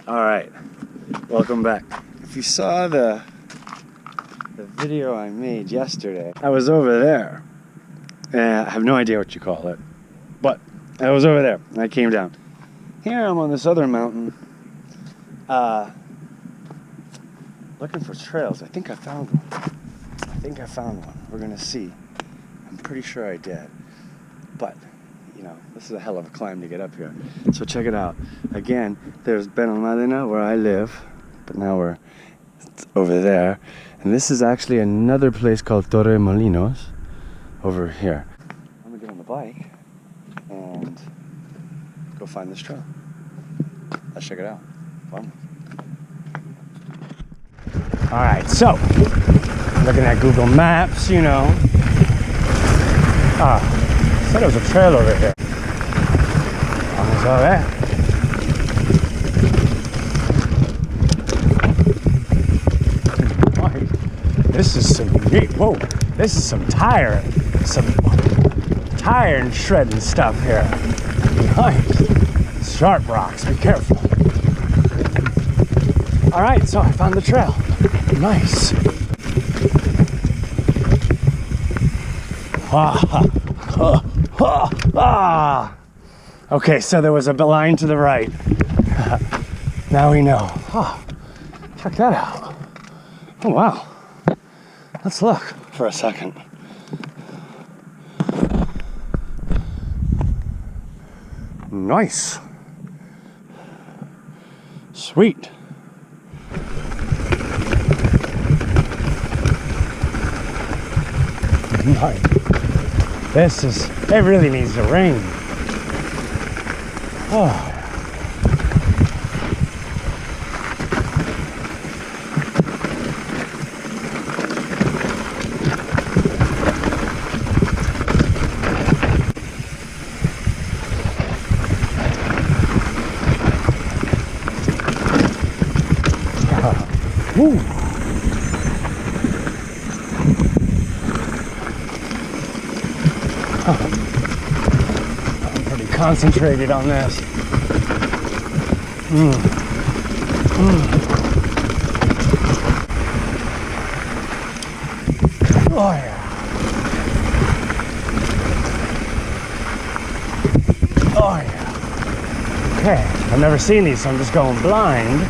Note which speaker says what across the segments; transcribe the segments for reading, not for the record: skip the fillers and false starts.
Speaker 1: All right, welcome back. If you saw the video I made yesterday, I was over there. I have no idea what you call it, but I was over there and I came down. Here I'm on this other mountain, looking for trails. I think I found one. We're gonna see. I'm pretty sure I did, but you know, this is a hell of a climb to get up here. So check it out. Again, there's Benalmadena where I live, but now we're over there. And this is actually another place called Torremolinos over here. I'm gonna get on the bike and go find this trail. Let's check it out. Fun. All right, so looking at Google Maps, you know. Said there was a trail over here. Vamos a ver. This is some neat. Whoa, this is some tire and shredding stuff here. Nice. Sharp rocks, be careful. All right, so I found the trail. Nice. Okay, so there was a line to the right. Now we know. Check that out. Oh, wow. Let's look for a second. Nice. Sweet. Nice. It really needs to rain. Oh. Woo. I'm pretty concentrated on this. Oh yeah. Oh yeah. Okay, I've never seen these, so I'm just going blind.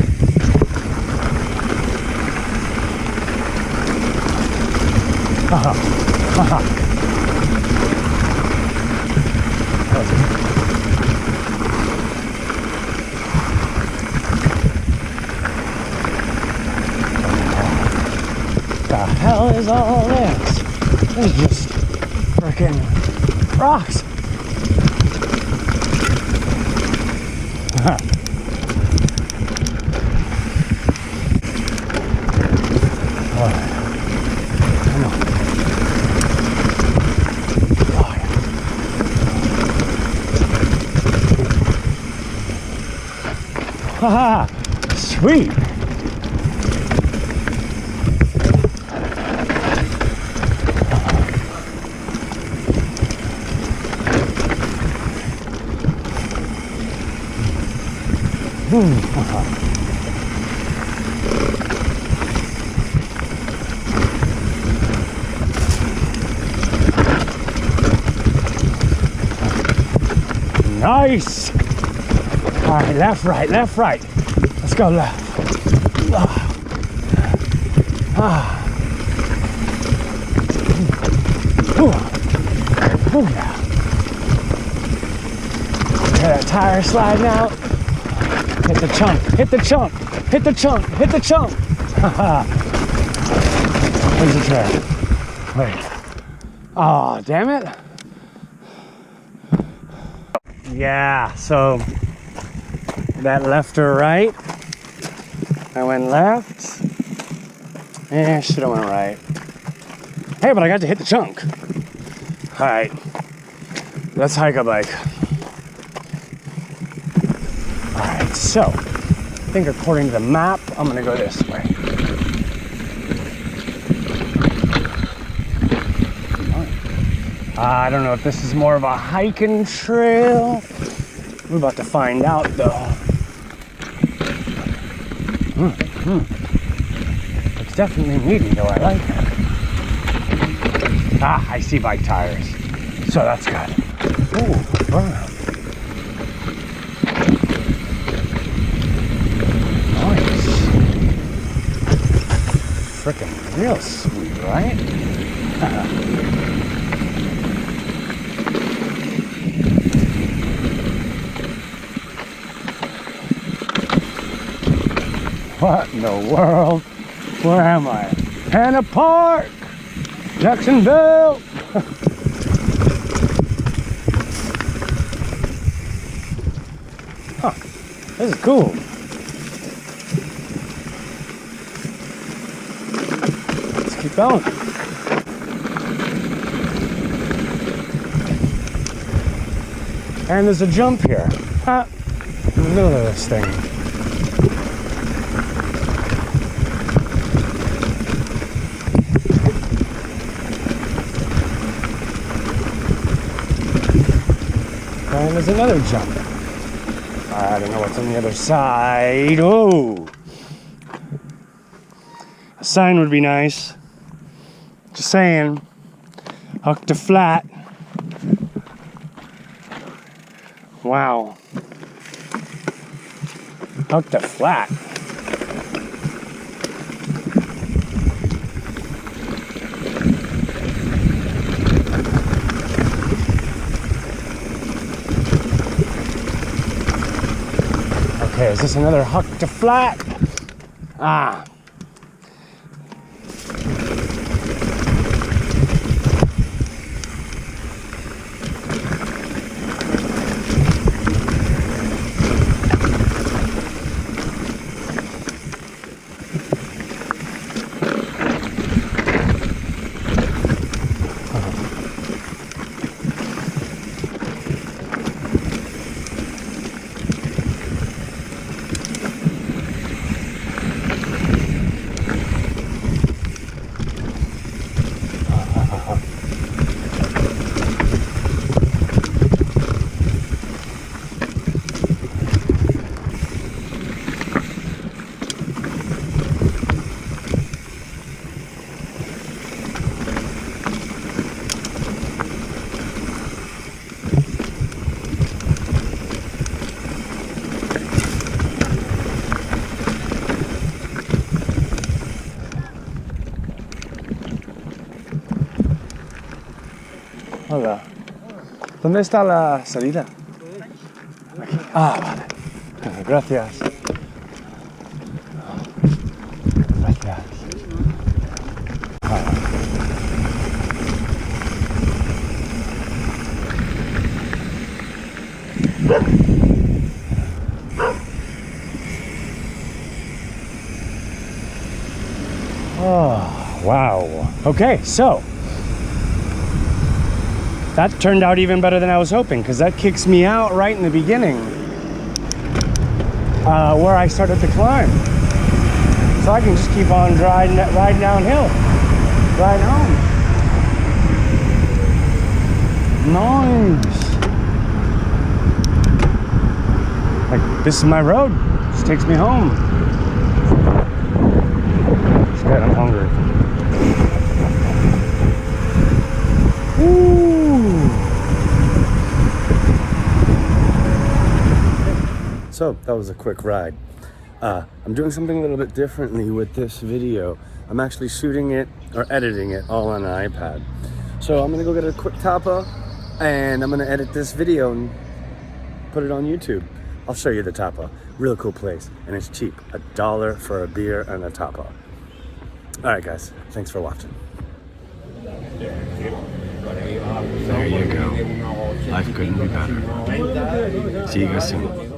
Speaker 1: The hell is all this? This is just freaking rocks. Haha, sweet. Nice. All right, left, right, left, right. Let's go left. Oh yeah. Hear that tire sliding out? Hit the chunk, hit the chunk, hit the chunk, hit the chunk. Where's the trail? Wait. Oh, damn it. Yeah, so that left or right? I went left. Eh, should have went right. Hey, but I got to hit the chunk. All right, let's hike a bike. All right, so I think according to the map, I'm gonna go this way. I don't know if this is more of a hiking trail. We're about to find out though. It's definitely meaty though, I like it. Ah, I see bike tires. So that's good. Ooh, burnout. Nice. Frickin' real sweet, right? What in the world? Where am I? Hannah Park! Jacksonville! Huh, this is cool. Let's keep going. And there's a jump here. Huh? In the middle of this thing. And there's another jump. I don't know what's on the other side. Oh! A sign would be nice. Just saying. Hook to flat. Wow. Hook to flat. Okay, is this another hook to flat? Ah. Hola. ¿Dónde está la salida? Aquí. Ah, vale. Gracias. Gracias. Oh, wow. Okay, so that turned out even better than I was hoping, because that kicks me out right in the beginning where I started to climb. So I can just keep on riding downhill, right home. Nice. Like, this is my road. Just takes me home. Shit, I'm hungry. Ooh. So that was a quick ride. I'm doing something a little bit differently with this video. I'm actually shooting it or editing it all on an iPad. So I'm gonna go get a quick tapa and I'm gonna edit this video and put it on YouTube. I'll show you the tapa. Real cool place, and it's cheap. $1 for a beer and a tapa. All right, guys, thanks for watching. There you go. Life couldn't be better. See you guys soon.